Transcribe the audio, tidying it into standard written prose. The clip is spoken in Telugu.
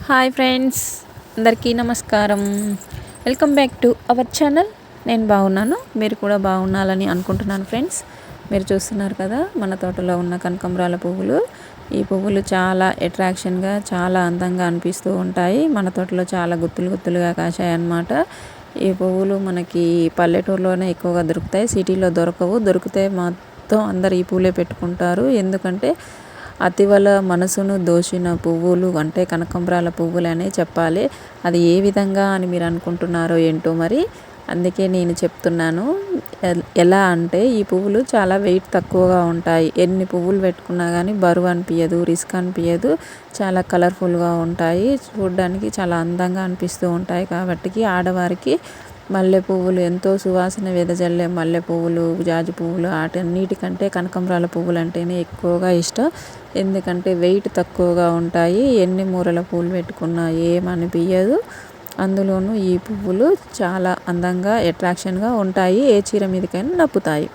హాయ్ ఫ్రెండ్స్, అందరికీ నమస్కారం. Welcome back to our channel. నేను బాగున్నాను, మీరు కూడా బాగున్నారని అనుకుంటున్నాను. ఫ్రెండ్స్, మీరు చూస్తున్నారు కదా మన తోటలో ఉన్న కనకాంబరాల పువ్వులు. ఈ పువ్వులు చాలా అట్రాక్షన్గా, చాలా అందంగా అనిపిస్తూ ఉంటాయి. మన తోటలో చాలా గుత్తులు గుత్తులుగా కాశాయి అన్నమాట. ఈ పువ్వులు మనకి పల్లెటూరులోనే ఎక్కువగా దొరుకుతాయి, సిటీలో దొరకవు. దొరికితే మొత్తం అందరు ఈ పూలే పెట్టుకుంటారు. ఎందుకంటే అతివల మనసును దోచిన పువ్వులు అంటే కనకాంబరాల పువ్వులనే చెప్పాలి. అది ఏ విధంగా అని మీరు అనుకుంటున్నారో ఏంటో మరి, అందుకే నేను చెప్తున్నాను. ఎలా అంటే ఈ పువ్వులు చాలా వెయిట్ తక్కువగా ఉంటాయి. ఎన్ని పువ్వులు పెట్టుకున్నా కానీ బరువు అనిపించదు, రిస్క్ అనిపించదు. చాలా కలర్ఫుల్గా ఉంటాయి, చూడడానికి చాలా అందంగా అనిపిస్తూ ఉంటాయి. కాబట్టి ఆడవారికి మల్లె పువ్వులు ఎంతో సువాసన వెదజల్లే మల్లె పువ్వులు, జాజి పువ్వులు వాటన్నిటికంటే కనకాంబరాల పువ్వులు అంటేనే ఎక్కువగా ఇష్టం. ఎందుకంటే వెయిట్ తక్కువగా ఉంటాయి, ఎన్ని మూరల పూలు పెట్టుకున్నా ఏమనిపించదు. అందులోనూ ఈ పువ్వులు చాలా అందంగా అట్రాక్షన్గా ఉంటాయి, ఏ చీర మీదకైనా నప్పుతాయి.